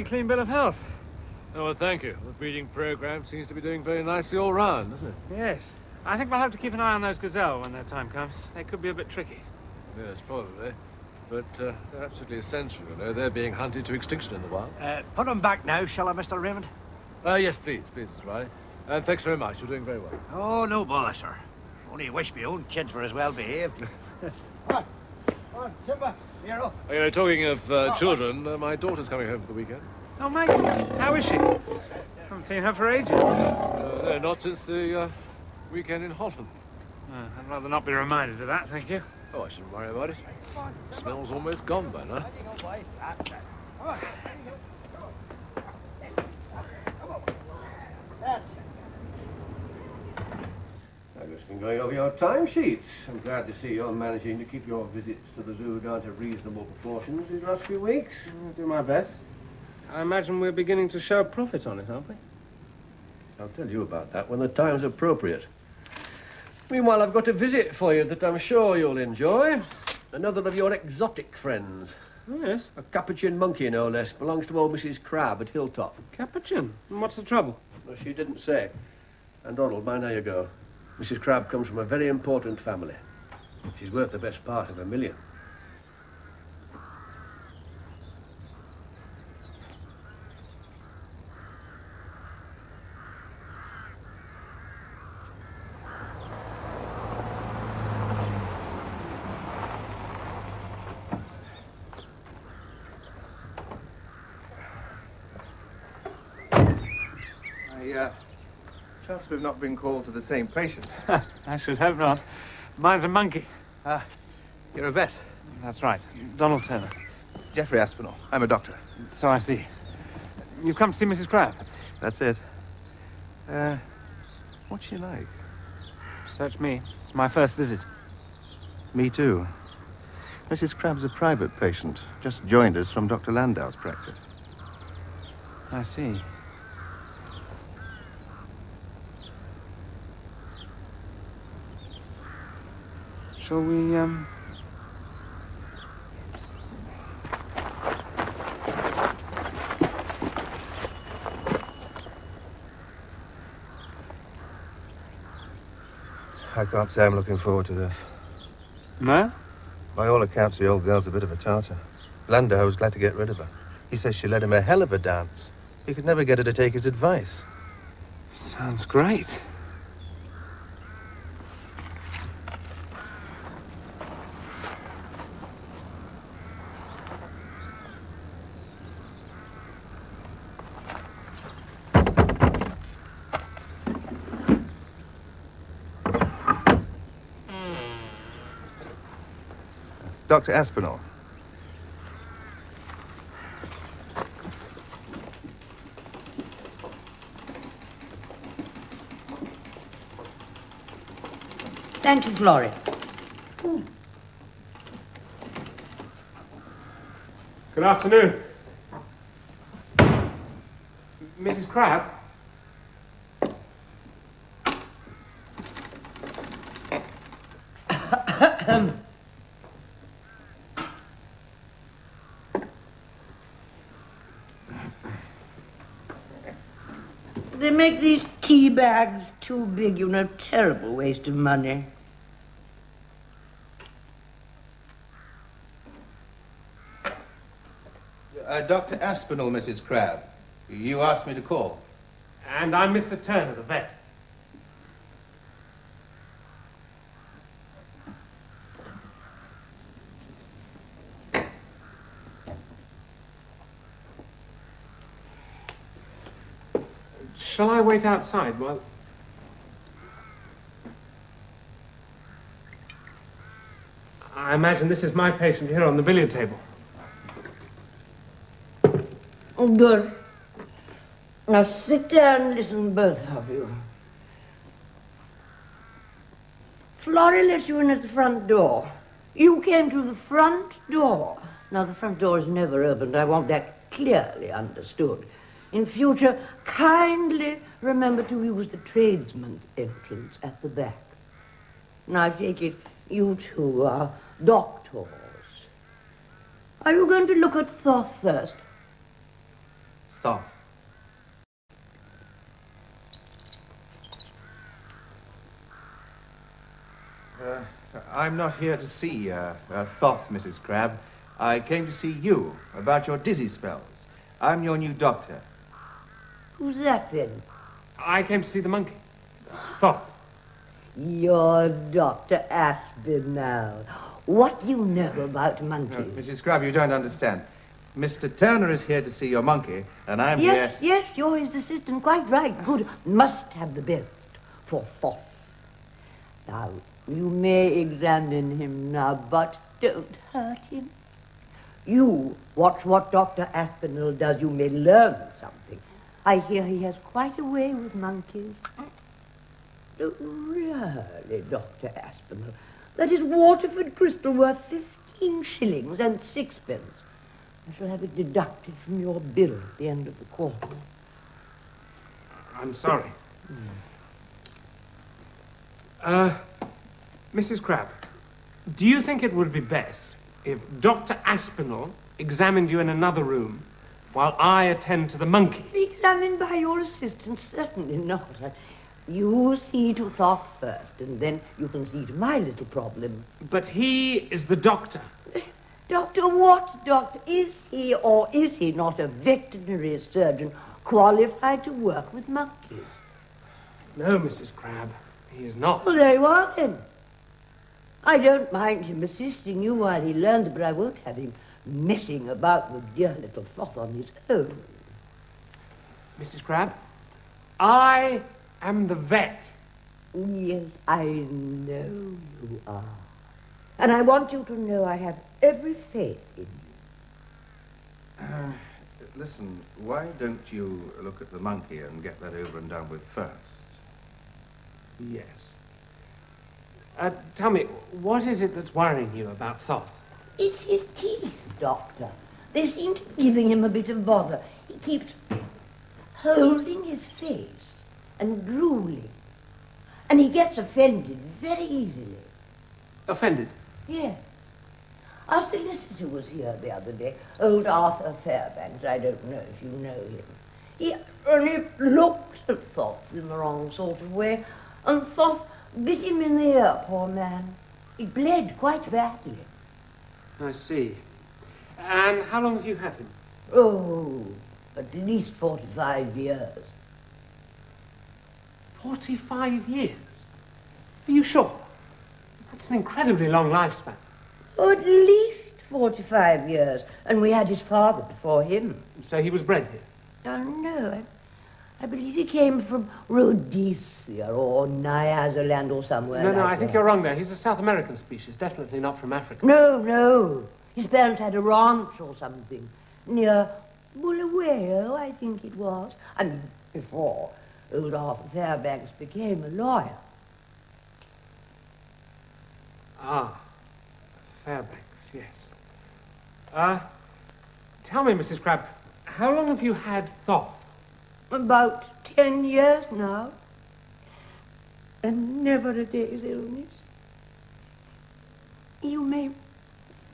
clean bill of health. Oh, well, thank you. The breeding program seems to be doing very nicely all round, doesn't it? Yes. I think we'll have to keep an eye on those gazelle when their time comes. They could be a bit tricky. Yes, probably. But they're absolutely essential, you know. They're being hunted to extinction in the wild. Put them back now, shall I, Mr. Raymond? Yes, please, Mr. Riley. And thanks very much. You're doing very well. Oh, no bother, sir. Only wish my own kids were as well behaved. Come on, Timber, Nero. You know, talking of children, my daughter's coming home for the weekend. Oh, Maggie, how is she? Haven't seen her for ages. No, not since the weekend in Holland. I'd rather not be reminded of that, thank you. Oh, I shouldn't worry about it. The smell's almost gone by now. I've just been going over your timesheets. I'm glad to see you're managing to keep your visits to the zoo down to reasonable proportions these last few weeks. I'll do my best. I imagine we're beginning to show a profit on it, aren't we? I'll tell you about that when the time's appropriate. Meanwhile, I've got a visit for you that I'm sure you'll enjoy. Another of your exotic friends. Oh, yes. A capuchin monkey, no less. Belongs to old Mrs. Crabbe at Hilltop. Capuchin? And what's the trouble? Well, she didn't say. And Donald, mind how you go. Mrs. Crabbe comes from a very important family. She's worth the best part of $1 million. Trust we've not been called to the same patient. I should hope not. Mine's a monkey. You're a vet. That's right. Donald Turner. Jeffrey Aspinall. I'm a doctor. So I see. You've come to see Mrs. Crabbe? That's it. What's she like? Search me. It's my first visit. Me too. Mrs. Crabbe's a private patient. Just joined us from Dr. Landau's practice. I see. Shall we, I can't say I'm looking forward to this. No? By all accounts, the old girl's a bit of a tartar. Landau was glad to get rid of her. He says she led him a hell of a dance. He could never get her to take his advice. Sounds great. Dr. Aspinall. Thank you, Florrie. Good afternoon. Mrs. Crabbe? They make these tea bags too big, you know, terrible waste of money. Dr. Aspinall, Mrs. Crabbe. You asked me to call. And I'm Mr. Turner, the vet. Shall I wait outside while... I imagine this is my patient here on the billiard table. Oh, good. Now sit down and listen, both of you. Florrie let you in at the front door. You came to the front door. Now, the front door is never opened. I want that clearly understood. In future, kindly remember to use the tradesman's entrance at the back. Now, I take it you two are doctors. Are you going to look at Thoth first? Thoth. I'm not here to see Thoth, Mrs. Crabbe. I came to see you about your dizzy spells. I'm your new doctor. Who's that, then? I came to see the monkey. Thoth. You're Dr. Aspinall. What do you know about monkeys? Mrs. Crabbe, you don't understand. Mr. Turner is here to see your monkey, and I'm Yes, here... yes, you're his assistant. Quite right. Good. Must have the best for Thoth. Now, you may examine him now, but don't hurt him. You watch what Dr. Aspinall does. You may learn something. I hear he has quite a way with monkeys. Oh, really, Dr. Aspinall? That is Waterford crystal worth 15 shillings and sixpence. I shall have it deducted from your bill at the end of the quarter. I'm sorry. Mrs. Crabbe, do you think it would be best if Dr. Aspinall examined you in another room while I attend to the monkey? Examined by your assistant? Certainly not. You see to Thoth first, and then you can see to my little problem. But he is the doctor. Doctor what, doctor? Is he or is he not a veterinary surgeon qualified to work with monkeys? No, Mrs. Crabbe, he is not. Well, there you are, then. I don't mind him assisting you while he learns, but I won't have him messing about with dear little Thoth on his own. Mrs. Crabbe, I am the vet. Yes, I know you are. And I want you to know I have every faith in you. Listen, why don't you look at the monkey and get that over and done with first? Yes. Tell me, what is it that's worrying you about Thoth? It's his teeth, Doctor. They seem to be giving him a bit of bother. He keeps holding his face and drooling. And he gets offended very easily. Offended? Yes. Our solicitor was here the other day, old Arthur Fairbanks. I don't know if you know him. He only looked at Thoth in the wrong sort of way, and Thoth bit him in the ear, poor man. He bled quite badly. I see. And how long have you had him? Oh, at least 45 years. 45 years? Are you sure? That's an incredibly long lifespan. Oh, at least 45 years. And we had his father before him. So he was bred here? Oh, no. I believe he came from Rhodesia or Nyasaland or somewhere No, like I think that. you're wrong there. He's a South American species, definitely not from Africa. No. His parents had a ranch or something near Bulawayo, I think it was. I mean, before old Arthur Fairbanks became a lawyer. Ah, Fairbanks, yes. Tell me, Mrs. Crabbe, how long have you had Thoth? About 10 years now. And never a day's illness. You may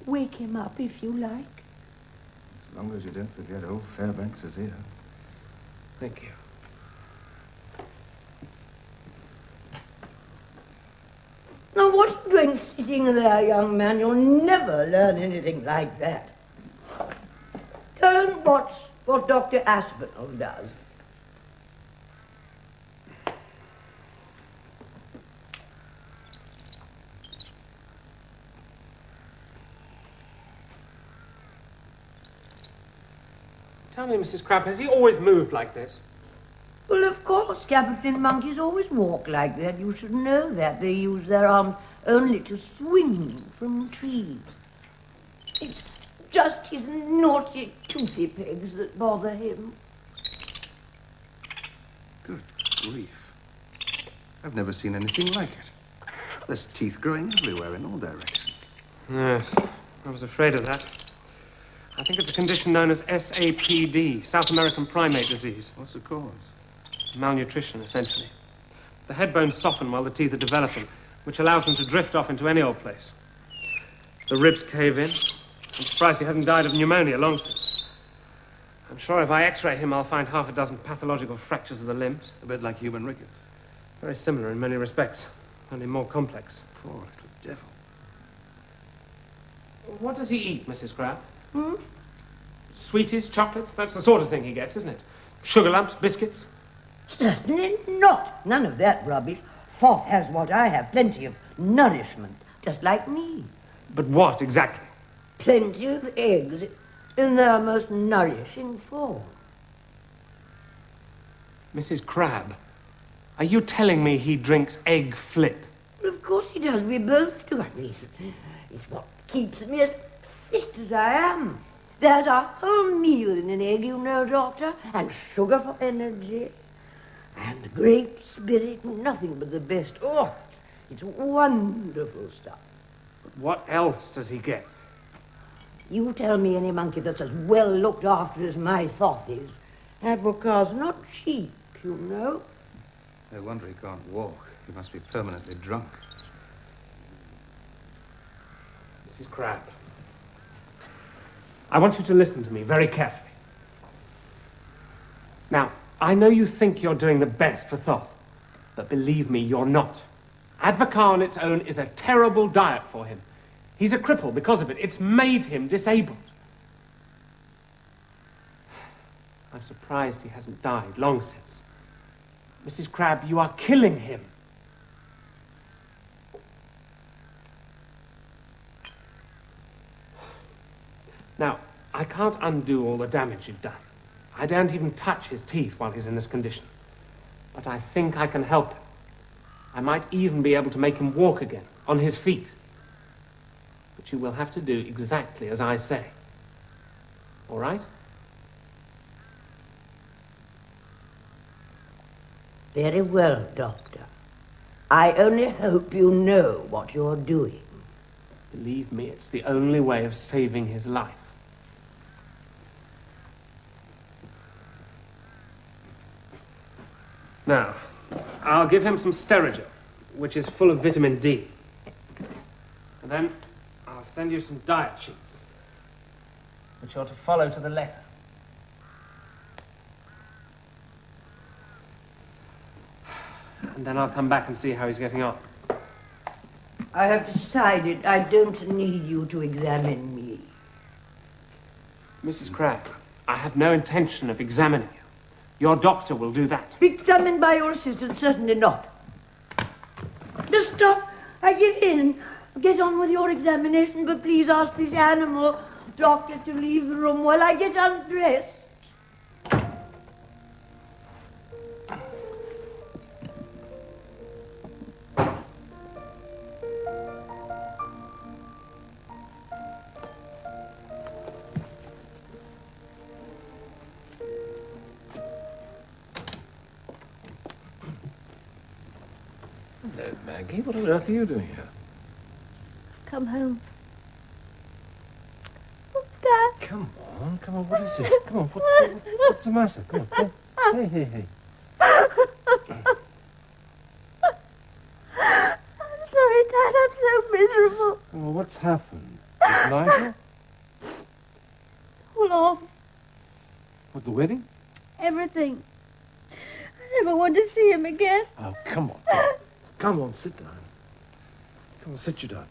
wake him up if you like. As long as you don't forget old Fairbanks is here. Thank you. Now, what are you doing sitting there, young man? You'll never learn anything like that. Go and watch what Dr. Aspinall does. Tell me, Mrs. Crabbe, has he always moved like this? Well, of course, Capuchin monkeys always walk like that. You should know that. They use their arms only to swing from trees. It's just his naughty toothy pegs that bother him. Good grief. I've never seen anything like it. There's teeth growing everywhere in all directions. Yes, I was afraid of that. I think it's a condition known as SAPD, South American primate disease. What's the cause? Malnutrition, essentially. The head bones soften while the teeth are developing, which allows them to drift off into any old place. The ribs cave in. I'm surprised he hasn't died of pneumonia long since. I'm sure if I x-ray him, I'll find half a dozen pathological fractures of the limbs. A bit like human rickets. Very similar in many respects, only more complex. Poor little devil. What does he eat, Mrs. Crab? Hmm? Sweeties, chocolates, that's the sort of thing he gets, isn't it? Sugar lumps, biscuits? Certainly not. None of that rubbish. Foth has what I have, plenty of nourishment, just like me. But what, exactly? Plenty of eggs in their most nourishing form. Mrs. Crab, are you telling me he drinks egg flip? Well, of course he does. We both do. I mean, it's what keeps me as fit as I am. There's a whole meal in an egg, you know, Doctor, and sugar for energy, and grape spirit, nothing but the best. Oh, it's wonderful stuff. But what else does he get? You tell me any monkey that's as well looked after as my Thoth is. Avoca's not cheap, you know. No wonder he can't walk. He must be permanently drunk. Mrs. Crab, I want you to listen to me very carefully. Now, I know you think you're doing the best for Thoth, but believe me, you're not. Advocar on its own is a terrible diet for him. He's a cripple because of it. It's made him disabled. I'm surprised he hasn't died long since. Mrs. Crab, you are killing him. Now, I can't undo all the damage you've done. I daren't even touch his teeth while he's in this condition. But I think I can help him. I might even be able to make him walk again, on his feet. But you will have to do exactly as I say. All right? Very well, Doctor. I only hope you know what you're doing. Believe me, it's the only way of saving his life. Now, I'll give him some Sterigel, which is full of vitamin D. And then I'll send you some diet sheets, which you're to follow to the letter. And then I'll come back and see how he's getting on. I have decided I don't need you to examine me. Mrs. Crab, I have no intention of examining you. Your doctor will do that. Examined by your assistant, certainly not. Just stop. I give in. Get on with your examination, but please ask this animal doctor to leave the room while I get undressed. Hello, Maggie. What on earth are you doing here? Come home. Oh, Dad. Come on, what is it? Come on, what's the matter? Come on, hey. I'm sorry, Dad. I'm so miserable. Well, what's happened? Is Nigel? It's all off. What, the wedding? Everything. I never want to see him again. Oh, come on. Come on, sit down. Come on, sit you down.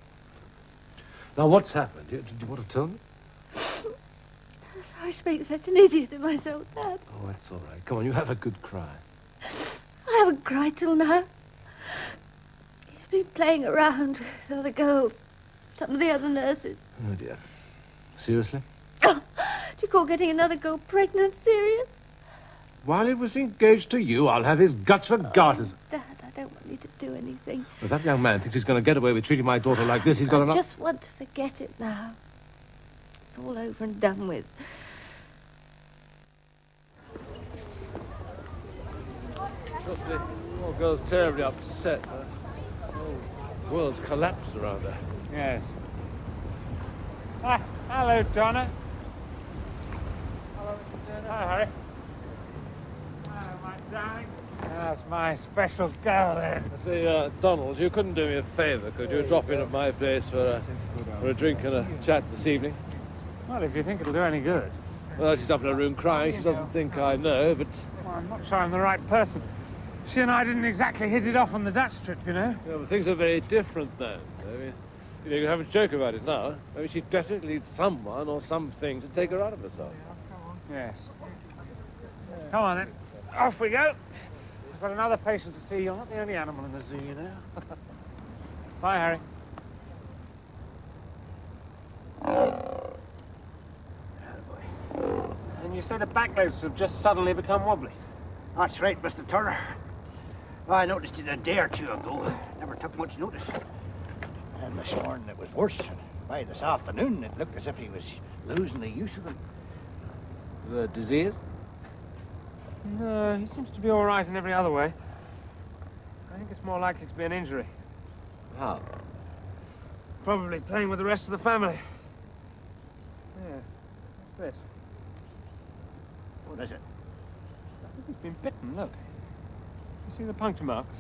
Now, what's happened? Did you want to tell me? I'm sorry to make such an idiot of myself, Dad. Oh, that's all right. Come on, you have a good cry. I haven't cried till now. He's been playing around with other girls. Some of the other nurses. Oh, dear. Seriously? Oh, do you call getting another girl pregnant serious? While he was engaged to you, I'll have his guts for garters. Dad, I don't want you to do anything. If that young man thinks he's going to get away with treating my daughter like this, he's got I enough... just want to forget it now. It's all over and done with. Just the poor girl's terribly upset. The whole world's collapsed around her. Yes. Ah, hello, Donna. Hello, Mr. Turner. Hi, Harry. Hello, my darling. That's my special girl, then. Say, Donald, you couldn't do me a favour, could you? Drop in at my place for a drink and a chat this evening. Well, if you think it'll do any good. Well, she's up in her room crying. She doesn't think I know, but... Well, I'm not sure I'm the right person. She and I didn't exactly hit it off on the Dutch trip, you know. Yeah, but things are very different then. I mean, you know, you can have a joke about it now. I mean, she definitely needs someone or something to take her out of herself. Yes. Come on, then. Off we go. I've got another patient to see. You're not the only animal in the zoo, you know. Bye, Harry. And you say the back legs have just suddenly become wobbly? That's right, Mr. Turner. I noticed it a day or two ago. Never took much notice. And this morning it was worse. By this afternoon, it looked as if he was losing the use of them. The disease? No, he seems to be all right in every other way. I think it's more likely to be an injury. How? Probably playing with the rest of the family. Yeah. What's this? What is it? I think he's been bitten, look. You see the puncture marks?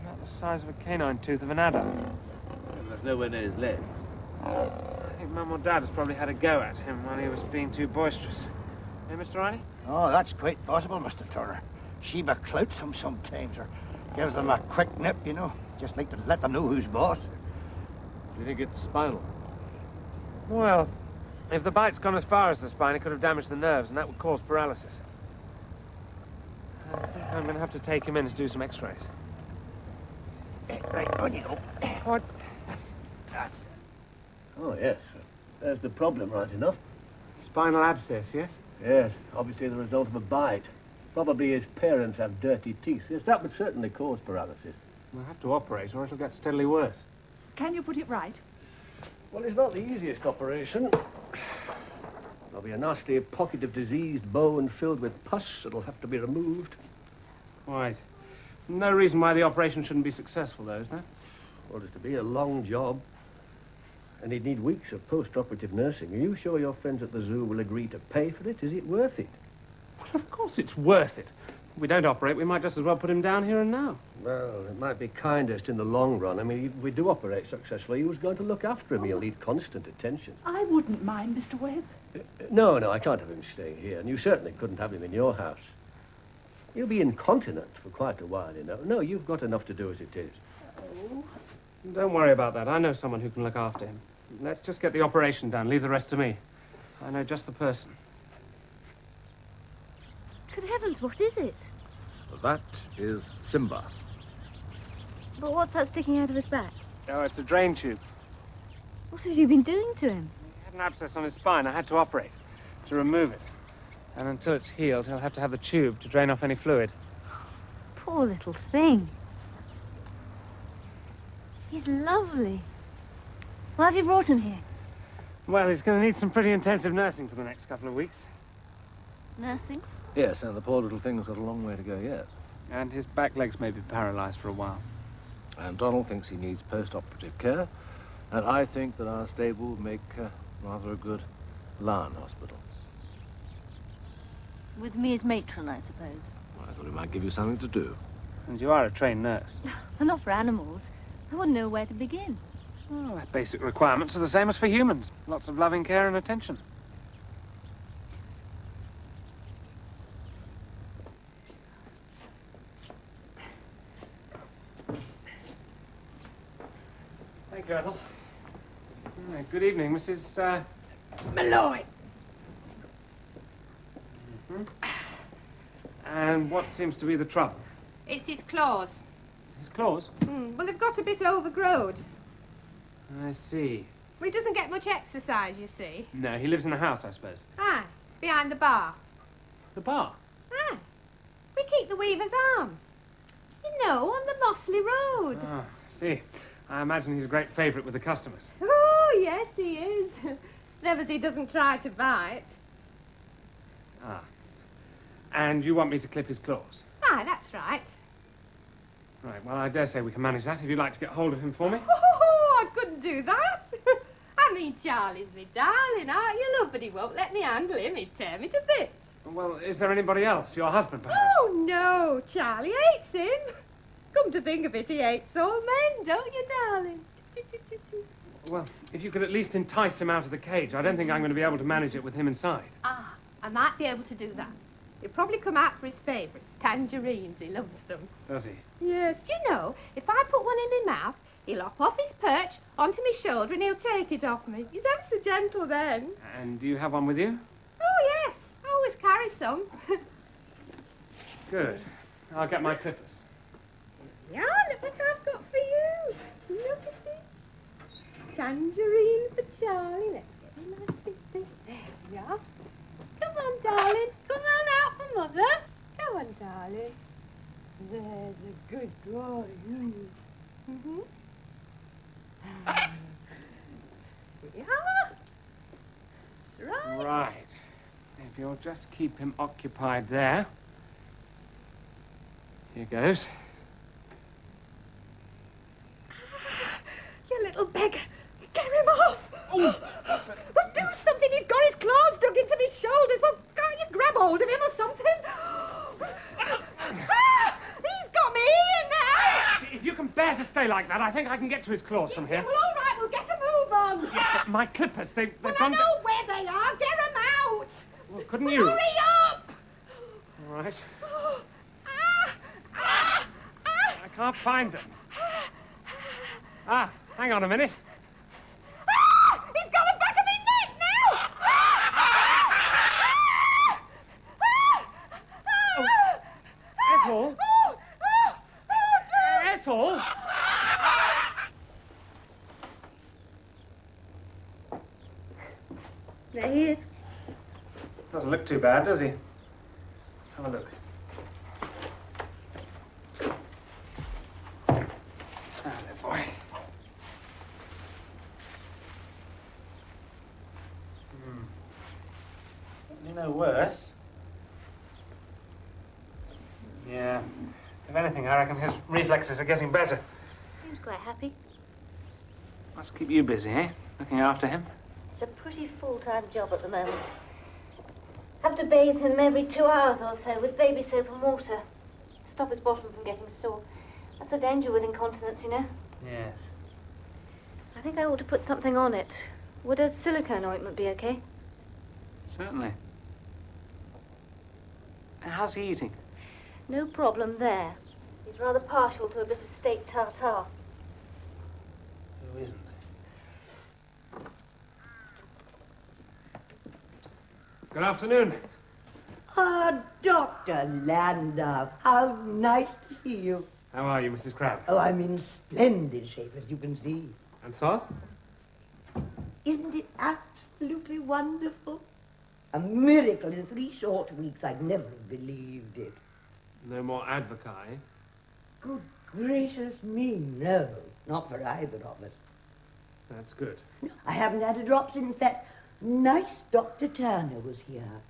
About the size of a canine tooth of an adult. And there's nowhere near his legs. I think Mum or Dad has probably had a go at him while he was being too boisterous. Eh, Mr. Riley? Oh, that's quite possible, Mr. Turner. Sheba clouts them sometimes, or gives them a quick nip, you know. Just like to let them know who's boss. Do you think it's spinal? Well, if the bite's gone as far as the spine, it could have damaged the nerves, and that would cause paralysis. I think I'm going to have to take him in to do some x-rays. Right, on you go. What? That's Oh, yes. There's the problem, right enough. Spinal abscess, yes? Yes, obviously the result of a bite. Probably his parents have dirty teeth. Yes, that would certainly cause paralysis. We'll have to operate, or it'll get steadily worse. Can you put it right? Well, it's not the easiest operation. There'll be a nasty pocket of diseased bone filled with pus that'll have to be removed. Right. No reason why the operation shouldn't be successful, though, is there? Well, it's to be a long job. And he'd need weeks of post-operative nursing. Are you sure your friends at the zoo will agree to pay for it? Is it worth it? Of course it's worth it. If we don't operate, we might just as well put him down here and now. Well, it might be kindest in the long run. I mean, if we do operate successfully, who's going to look after him? He'll need constant attention. I wouldn't mind, Mr. Webb. No, I can't have him staying here. And you certainly couldn't have him in your house. He'll be incontinent for quite a while, you know. No, you've got enough to do as it is. Oh. Don't worry about that. I know someone who can look after him. Let's just get the operation done. Leave the rest to me. I know just the person. Good heavens, what is it? That is Simba. But what's that sticking out of his back? Oh, it's a drain tube. What have you been doing to him? He had an abscess on his spine. I had to operate to remove it. And until it's healed, he'll have to have the tube to drain off any fluid. Poor little thing. He's lovely. Why have you brought him here? Well, he's going to need some pretty intensive nursing for the next couple of weeks. Nursing? Yes, and the poor little thing's got a long way to go yet. And his back legs may be paralyzed for a while. And Donald thinks he needs post-operative care. And I think that our stable would make rather a good lion hospital. With me as matron, I suppose. Well, I thought it might give you something to do. And you are a trained nurse. Well, not for animals. I wouldn't know where to begin. Well, their basic requirements are the same as for humans. Lots of loving care and attention. Thank you, Ethel. Good evening, Mrs. Malloy. And what seems to be the trouble? It's his claws. His claws? Well, they've got a bit overgrown. I see. Well, he doesn't get much exercise, you see. No, he lives in the house, I suppose. Aye, behind the bar. The bar? Aye. We keep the Weaver's Arms. You know, on the Mossley Road. Ah, see. I imagine he's a great favourite with the customers. Oh, yes, he is. Never as he doesn't try to bite. Ah. And you want me to clip his claws? Aye, that's right. Right, well, I dare say we can manage that if you'd like to get hold of him for me. Oh, I couldn't do that. I mean, Charlie's me darling, aren't you, love? But he won't let me handle him. He'd tear me to bits. Well, is there anybody else? Your husband, perhaps? Oh, no, Charlie hates him. Come to think of it, he hates all men, don't you, darling? Well, if you could at least entice him out of the cage, I don't think I'm going to be able to manage it with him inside. Ah, I might be able to do that. He'll probably come out for his favourites, tangerines. He loves them. Does he? Yes. Do you know, if I put one in my mouth, he'll hop off his perch onto my shoulder and he'll take it off me. He's ever so gentle then. And do you have one with you? Oh, yes. I always carry some. Good. I'll get my clippers. Yeah, look what I've got for you. Look at this. Tangerine for Charlie. Let's get a nice big thing. There we are. Come on, darling. Come on out for Mother. Come on, darling. There's a good boy. Mm-hmm. Yeah. That's right. Right. If you'll just keep him occupied there. Here goes. You little beggar. Get him off. Oh. Well, do something. He's got his claws dug into my shoulders. Well, can't you grab hold of him or something? He's got me in now. If you can bear to stay like that, I think I can get to his claws from here. Well, all right, we'll get a move on. Yes, but my clippers, they've Well, I gone... know where they are. Get them out. Well, couldn't you? Hurry up. All right. I can't find them. Ah, hang on a minute. He's got the back of my neck now. Ethel? Ethel? There he is. Doesn't look too bad, does he? Let's have a look. Ah, there, boy. Certainly no worse. Yeah. If anything, I reckon his reflexes are getting better. Seems quite happy. Must keep you busy, eh? Looking after him. It's a pretty full-time job at the moment. Have to bathe him every 2 hours or so with baby soap and water. Stop his bottom from getting sore. That's the danger with incontinence, you know. Yes. I think I ought to put something on it. Would a silicone ointment be okay? Certainly. And how's he eating? No problem there. He's rather partial to a bit of steak tartare. Who isn't? Good afternoon. Ah, Dr. Landau, how nice to see you. How are you, Mrs. Crabbe? Oh, I'm in splendid shape, as you can see. And Thoth? Isn't it absolutely wonderful? A miracle in 3 short weeks. I'd never have believed it. No more advocacy. Good gracious me, no. Not for either of us. That's good. No, I haven't had a drop since that nice Dr. Turner was here.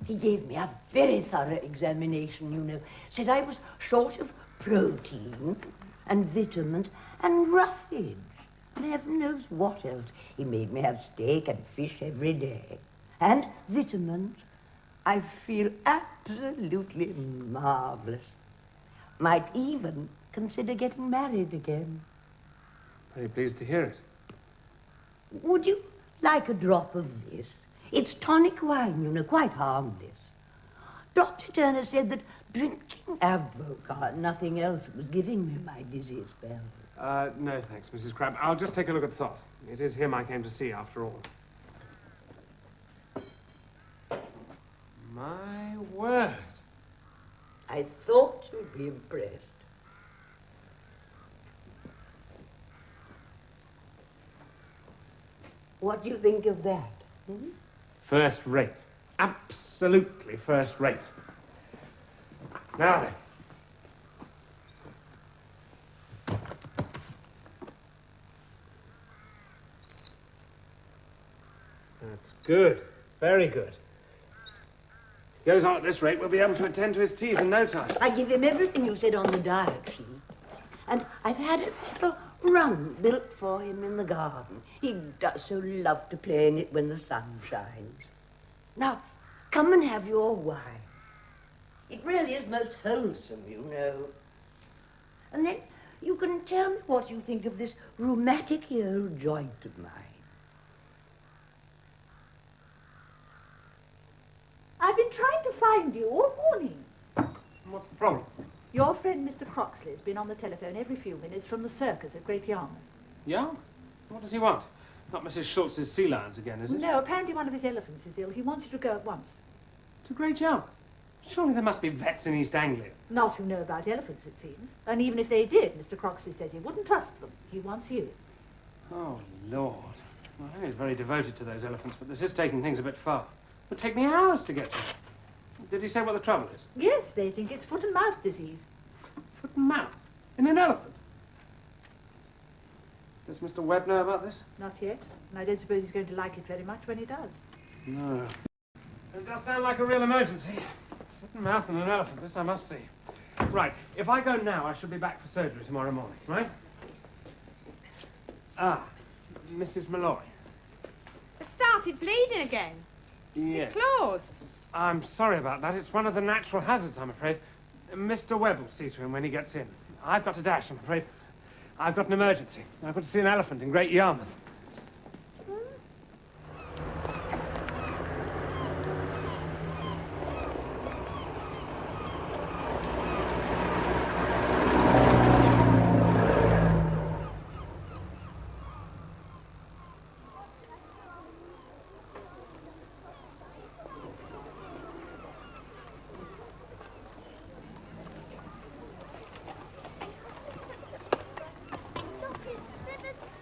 He gave me a very thorough examination, you know. Said I was short of protein and vitamins and roughage. And heaven knows what else. He made me have steak and fish every day. And vitamins. I feel absolutely marvelous. Might even consider getting married again. Very pleased to hear it. Would you like a drop of this? It's tonic wine, you know, quite harmless. Dr. Turner said that drinking avocat, nothing else, was giving me my dizzy spell. No thanks, Mrs. Crabbe. I'll just take a look at Thoth. It is him I came to see, after all. My word. I thought you'd be impressed. What do you think of that? Hmm? First rate. Absolutely first rate. Now then. That's good. Very good. If he goes on at this rate, we'll be able to attend to his teeth in no time. I give him everything you said on the diet sheet. And I've had a little run built for him in the garden. He does so love to play in it when the sun shines. Now, come and have your wine. It really is most wholesome, you know. And then You can tell me what you think of this rheumatic heel joint of mine. I've been trying to find you all morning. What's the problem? Your friend Mr. Croxley's been on the telephone every few minutes from the circus at Great Yarmouth. Yeah? What does he want? Not Mrs. Schultz's sea lions again, is it? No, apparently one of his elephants is ill. He wants you to go at once. To Great Yarmouth? Surely there must be vets in East Anglia. Not who know about elephants, it seems. And even if they did, Mr. Croxley says he wouldn't trust them. He wants you. Oh, Lord. Well, I think he's very devoted to those elephants, but this is taking things a bit far. It would take me hours to get to them. Did he say what the trouble is? Yes, they think it's foot and mouth disease. Foot and mouth? In an elephant? Does Mr. Webb know about this? Not yet. And I don't suppose he's going to like it very much when he does. No. It does sound like a real emergency. Foot and mouth and an elephant, this I must see. Right, if I go now, I shall be back for surgery tomorrow morning, right? Ah, Mrs. Malloy. I've started bleeding again. Yes. It's closed. I'm sorry about that. It's one of the natural hazards, I'm afraid. Mr. Webb will see to him when he gets in. I've got to dash, I'm afraid. I've got an emergency. I've got to see an elephant in Great Yarmouth.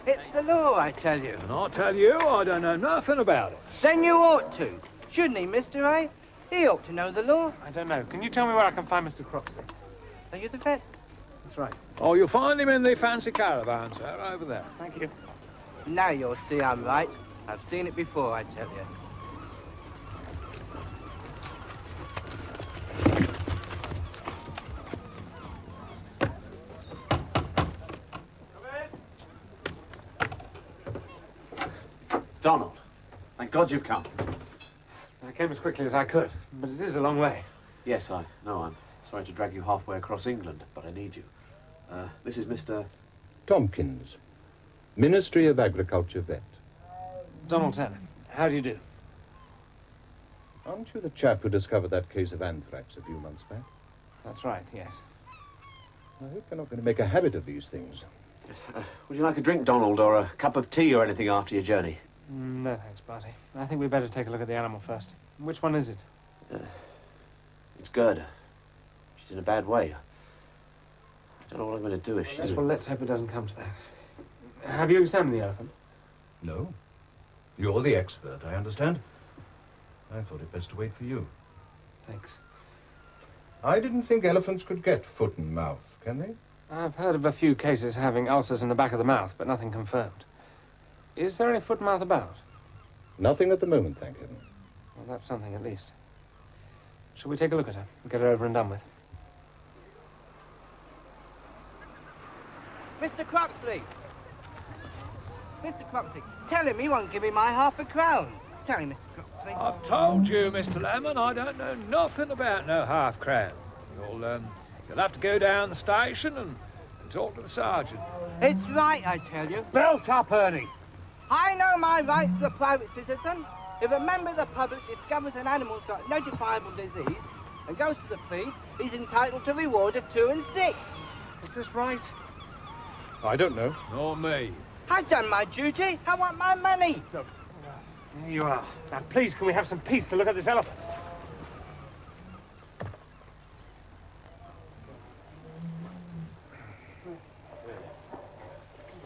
It's the law, I tell you. And I tell you, I don't know nothing about it. Then you ought to. Shouldn't he, Mr. A? He ought to know the law. I don't know. Can you tell me where I can find Mr. Croxley? Are you the vet? That's right. Oh, you'll find him in the fancy caravan, sir, over there. Thank you. Now you'll see I'm right. I've seen it before, I tell you. Donald, thank God you've come. I came as quickly as I could, but it is a long way. Yes, I know. I'm sorry to drag you halfway across England, but I need you. This is Mr. Tompkins, Ministry of Agriculture vet. Donald Turner, how do you do? Aren't you the chap who discovered that case of anthrax a few months back? That's right, yes. I hope you're not going to make a habit of these things. Would you like a drink, Donald, or a cup of tea or anything after your journey? No, thanks, Barty. I think we'd better take a look at the animal first. Which one is it? It's Gerda. She's in a bad way. I don't know what I'm going to do if she... Yes, well, let's hope it doesn't come to that. Have you examined the elephant? No. You're the expert, I understand. I thought it best to wait for you. Thanks. I didn't think elephants could get foot and mouth, can they? I've heard of a few cases having ulcers in the back of the mouth, but nothing confirmed. Is there any foot and mouth about? Nothing at the moment, thank heaven. Well, that's something at least. Shall we take a look at her and get her over and done with? Mr. Croxley! Mr. Croxley, tell him he won't give me my £1/2. Tell him, Mr. Croxley. I've told you, Mr. Lemon, I don't know nothing about no half-crown. You'll have to go down the station and talk to the sergeant. It's right, I tell you. Belt up, Ernie. I know my rights as a private citizen. If a member of the public discovers an animal's got notifiable disease and goes to the police, he's entitled to a reward of 2 and 6. Is this right? I don't know. Nor me. I've done my duty. I want my money. There you are. Now, please, can we have some peace to look at this elephant?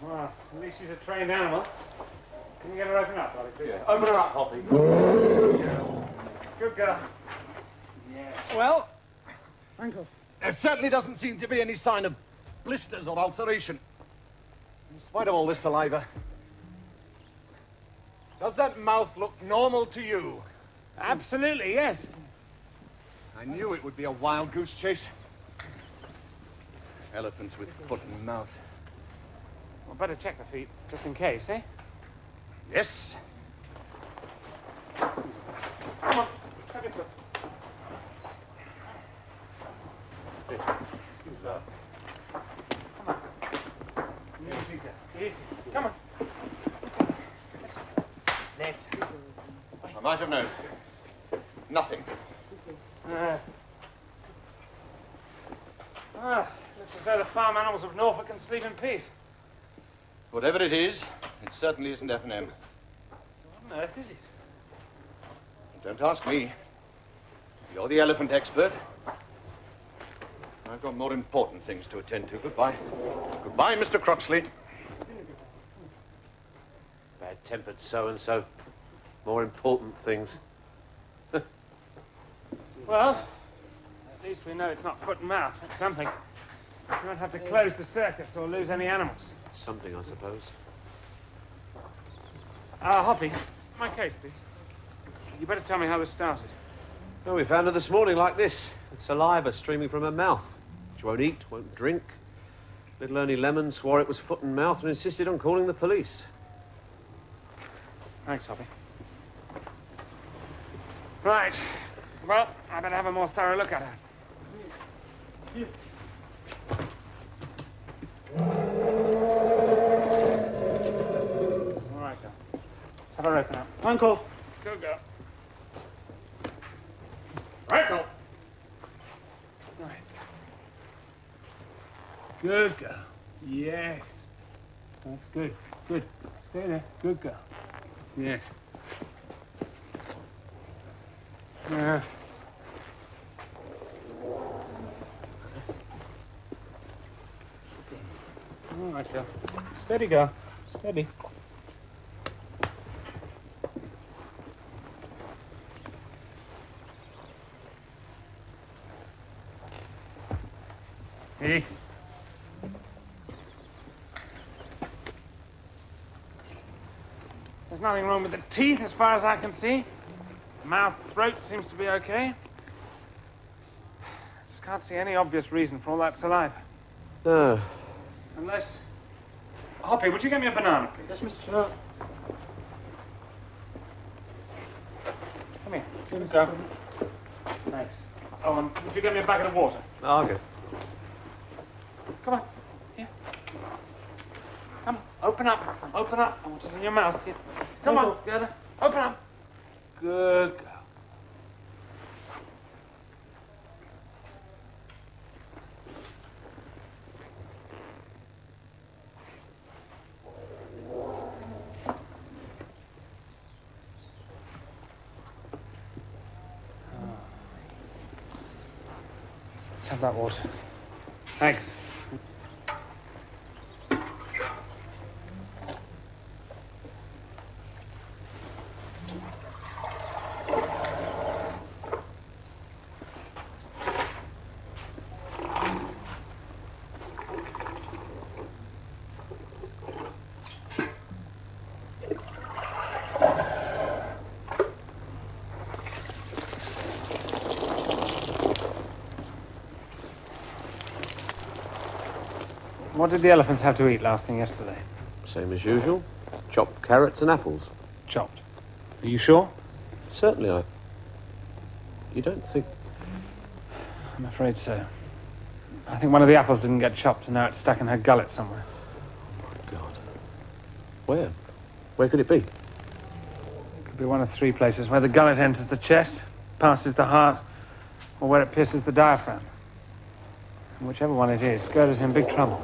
Well, at least she's a trained animal. Can you get her open up, Ollie, please? Yeah, open her up, Hoppy. Good girl. Well, Uncle, there certainly doesn't seem to be any sign of blisters or ulceration. In spite of all this saliva. Does that mouth look normal to you? Absolutely, yes. I knew it would be a wild goose chase. Elephants with foot and mouth. Well, better check the feet, just in case, eh? Yes. Come on, step into it. Excuse me. Come on. might have known. Nothing. Looks as though the farm animals of Norfolk can sleep in peace. Whatever it is, it certainly isn't F&M. So what on earth is it? Don't ask me. You're the elephant expert. I've got more important things to attend to. Goodbye. Goodbye, Mr. Croxley. Bad-tempered so-and-so. More important things. Well, at least we know it's not foot and mouth. That's something. We won't have to close the circus or lose any animals. Something, I suppose. Hoppy, my case, please. You better tell me how this started. Well, we found her this morning like this, with saliva streaming from her mouth. She won't eat, won't drink. Little Ernie Lemon swore it was foot and mouth and insisted on calling the police. Thanks, Hoppy. Right. Well, I better have a more thorough look at her. All right, girl. Let's have her open up. Uncle. Good girl. Right, girl. Right. Good girl. Yes. That's good. Good. Stay there. Good girl. Yes. Yeah. All right, girl. Steady, girl. Steady. Hey. There's nothing wrong with the teeth as far as I can see. Mouth, throat seems to be okay. Just can't see any obvious reason for all that saliva. No. Unless... Hoppy, would you get me a banana, please? Yes, Mr. Sir. Come here. Here we go. Thanks. Oh, and would you get me a bucket of water? Oh, okay. Come on. Here. Come on. Open up. Open up. I want it in your mouth, dear. Come on, Gerda. Open up. Good girl. Let's have that water. Thanks. What did the elephants have to eat last thing yesterday? Same as usual. Chopped carrots and apples. Chopped. Are you sure? Certainly, I... You don't think... I'm afraid so. I think one of the apples didn't get chopped and now it's stuck in her gullet somewhere. Oh, my God. Where? Where could it be? It could be one of three places: where the gullet enters the chest, passes the heart, or where it pierces the diaphragm. And whichever one it is, Gerda's in big trouble.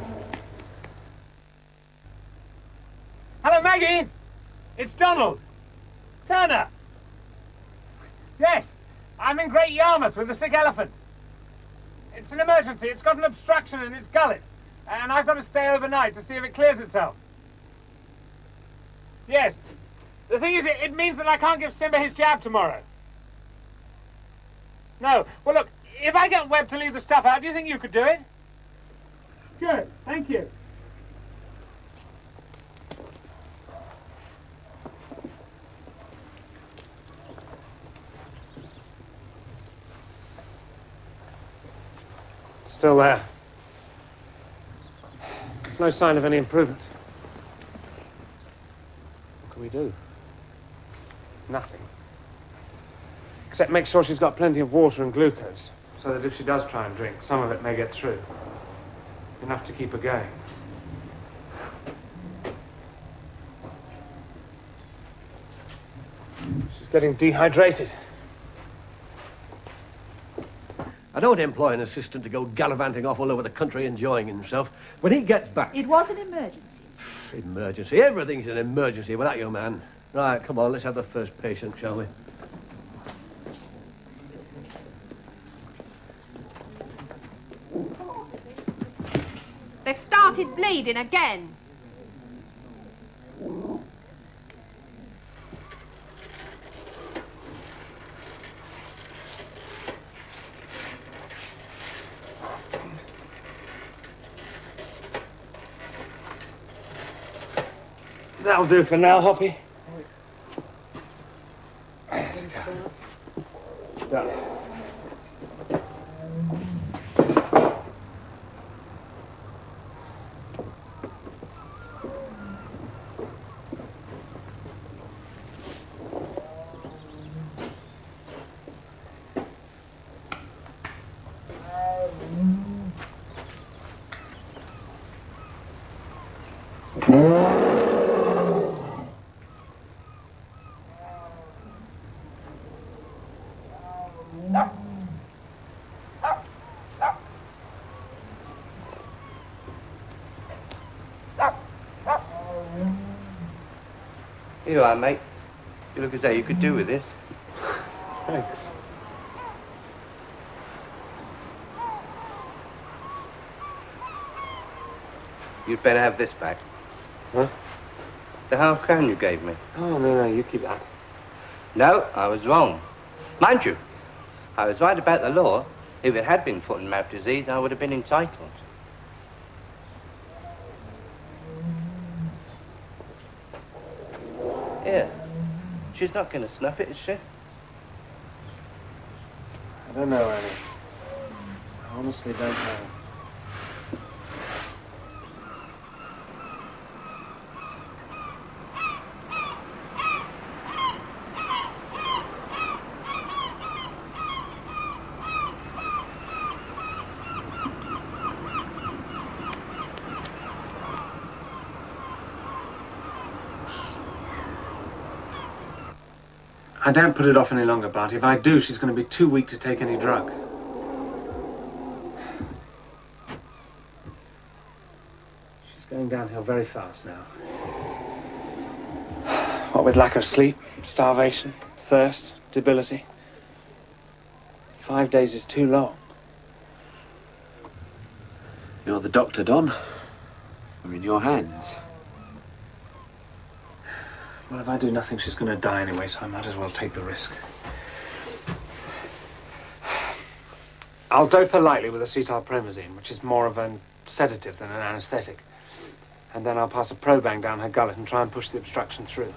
Hello, Maggie! It's Donald. Turner. Yes, I'm in Great Yarmouth with the sick elephant. It's an emergency. It's got an obstruction in its gullet. And I've got to stay overnight to see if it clears itself. Yes. The thing is, it means that I can't give Simba his jab tomorrow. No. Well, look, if I get Webb to leave the stuff out, do you think you could do it? Good. Thank you. Still there. There's no sign of any improvement. What can we do? Nothing. Except make sure she's got plenty of water and glucose, so that if she does try and drink, some of it may get through. Enough to keep her going. She's getting dehydrated. I don't employ an assistant to go gallivanting off all over the country enjoying himself. When he gets back... It was an emergency. Emergency. Everything's an emergency with that young man. Right, come on, let's have the first patient, shall we? They've started bleeding again. That'll do for now, Hoppy. Done. Here you are, mate. You look as though you could do with this. Thanks. You'd better have this back. Huh? The £5 you gave me. Oh, no, you keep that. No, I was wrong. Mind you, I was right about the law. If it had been foot and mouth disease, I would have been entitled. Here. She's not going to snuff it, is she? I don't know, Annie. I honestly don't know. I don't put it off any longer, Barty. If I do, she's going to be too weak to take any drug. She's going downhill very fast now. What with lack of sleep, starvation, thirst, debility. 5 days is too long. You're the doctor, Don. We're in your hands. Well, if I do nothing, she's going to die anyway, so I might as well take the risk. I'll dope her lightly with acetylpromazine, which is more of a sedative than an anesthetic. And then I'll pass a probang down her gullet and try and push the obstruction through.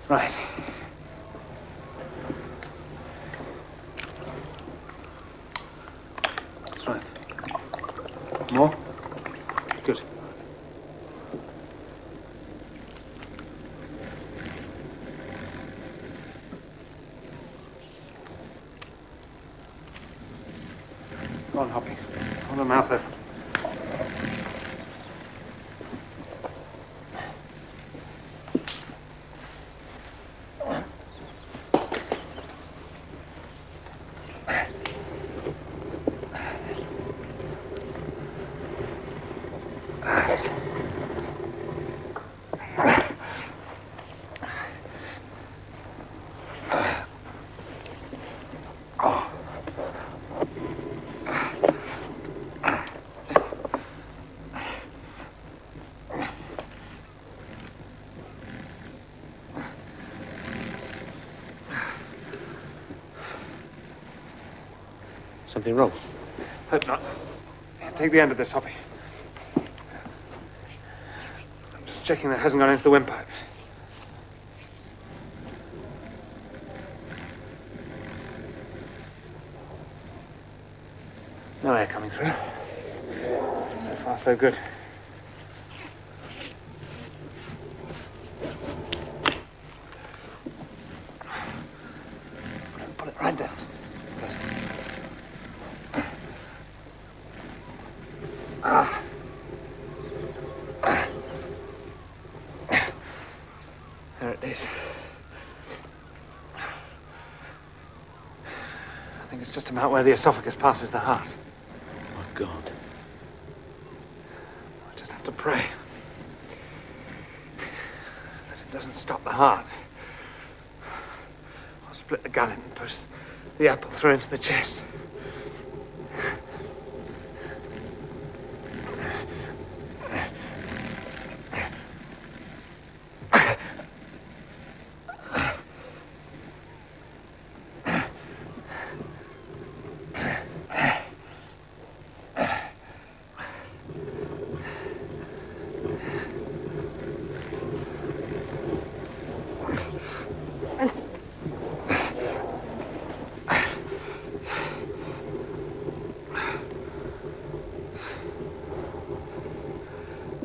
Right. That's right. More? Good. Go on, Hoppy. Hold the mouth open. Something wrong? Hope not. Take the end of this, Hoppy. I'm just checking that it hasn't gone into the windpipe. No air coming through. So far, so good. Pull it right down. Good. There it is. I think it's just about where the esophagus passes the heart. My God. I just have to pray that it doesn't stop the heart. I'll split the gullet and push the apple through into the chest.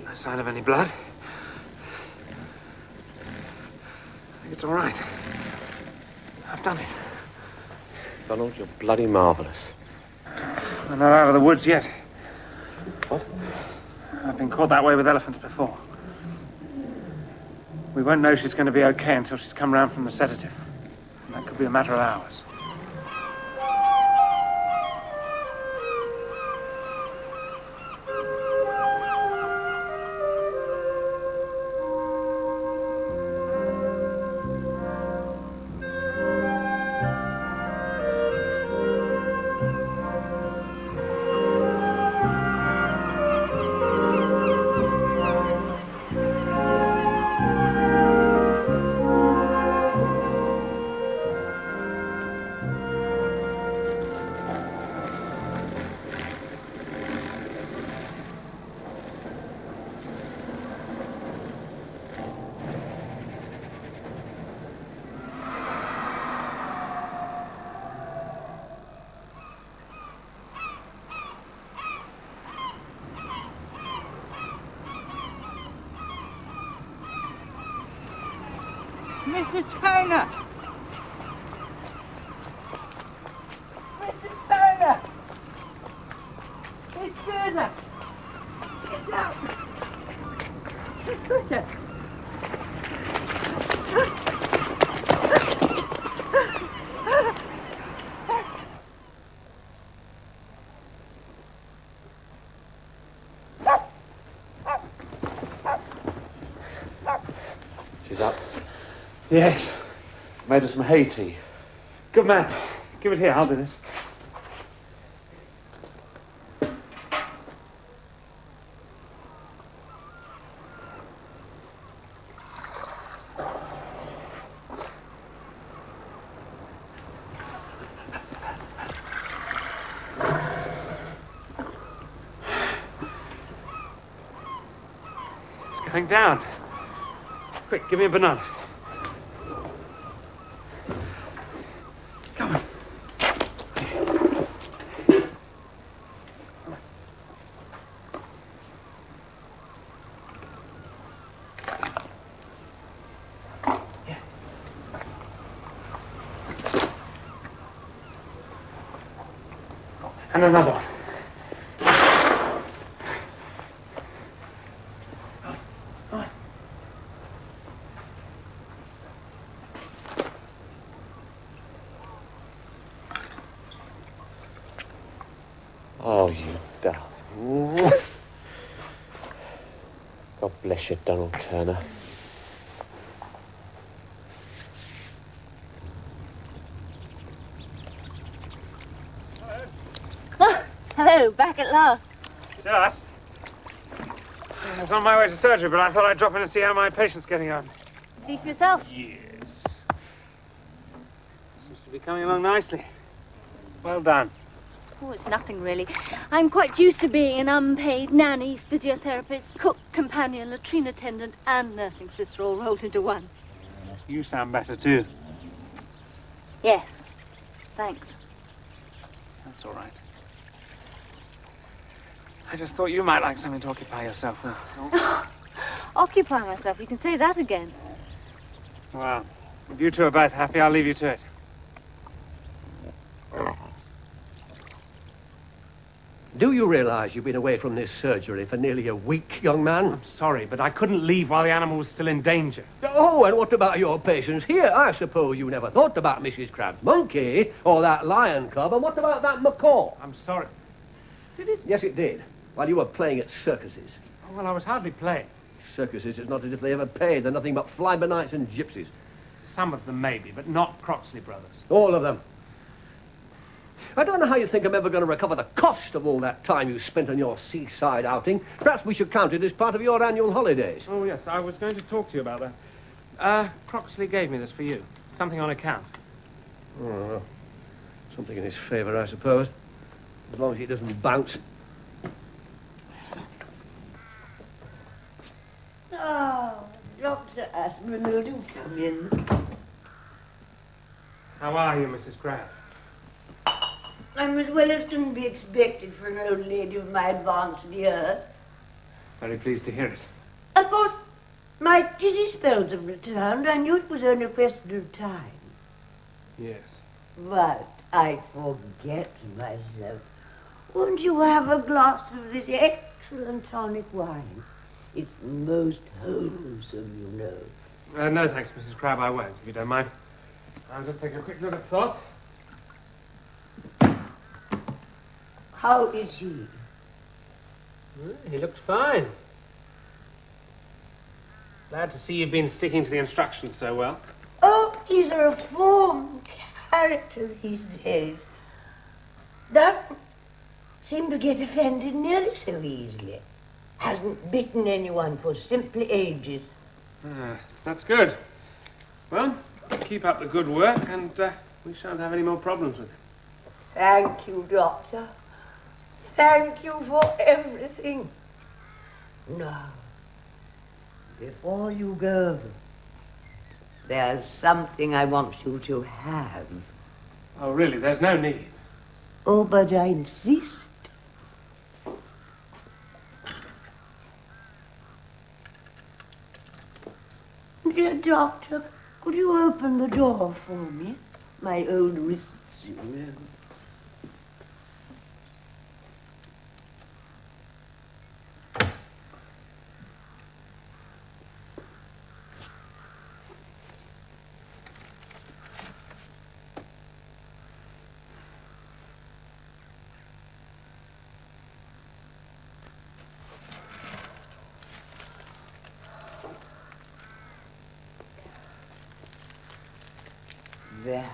No sign of any blood. I think it's all right. I've done it. Donald, you're bloody marvellous. We're not out of the woods yet. What? I've been caught that way with elephants before. We won't know she's going to be okay until she's come round from the sedative. And that could be a matter of hours. Mr. Turner! Mr. Turner! Miss Turner! She's out! She's got She's up. Yes. Made her some hay tea. Good man. Give it here, I'll do this. It's going down. Quick, give me a banana. Come on. And another one. Oh, you darling. God bless you, Donald Turner. Oh, hello, back at last. Just? I was on my way to surgery, but I thought I'd drop in and see how my patient's getting on. See for yourself. Yes. Seems to be coming along nicely. Well done. Oh, it's nothing really. I'm quite used to being an unpaid nanny, physiotherapist, cook, companion, latrine attendant, and nursing sister all rolled into one. You sound better too. Yes. Thanks. That's all right. I just thought you might like something to occupy yourself with. Occupy myself, you can say that again. Well, if you two are both happy, I'll leave you to it. Do you realise you've been away from this surgery for nearly a week, young man? I'm sorry, but I couldn't leave while the animal was still in danger. Oh, and what about your patients here? I suppose you never thought about Mrs. Crab's monkey, or that lion cub, and what about that macaw? I'm sorry. Did it? Yes, it did. While you were playing at circuses. Oh, well, I was hardly playing. Circuses, it's not as if they ever paid. They're nothing but fly-by-nights and gypsies. Some of them maybe, but not Croxley Brothers. All of them. I don't know how you think I'm ever going to recover the cost of all that time you spent on your seaside outing. Perhaps we should count it as part of your annual holidays. Oh, yes, I was going to talk to you about that. Croxley gave me this for you. Something on account. Oh, well, something in his favour, I suppose. As long as he doesn't bounce. Oh, Dr. Aspinall, do come in. How are you, Mrs. Crab? I'm as well as can be expected for an old lady of my advanced years. Very pleased to hear it. Of course, my dizzy spells have returned. I knew it was only a question of time. Yes. But I forget myself. Won't you have a glass of this excellent tonic wine? It's most wholesome, you know. No, thanks, Mrs. Crab, I won't, if you don't mind. I'll just take a quick look at Thoth. How is he? Well, he looked fine. Glad to see you've been sticking to the instructions so well. Oh, he's a reformed character these days. Doesn't seem to get offended nearly so easily. Hasn't bitten anyone for simply ages. That's good. Well, keep up the good work and we shan't have any more problems with him. Thank you, Doctor. Thank you for everything. Now, before you go, there's something I want you to have. Oh, really? There's no need. Oh, but I insist. Dear Doctor, could you open the door for me? My old wrists, you know. There.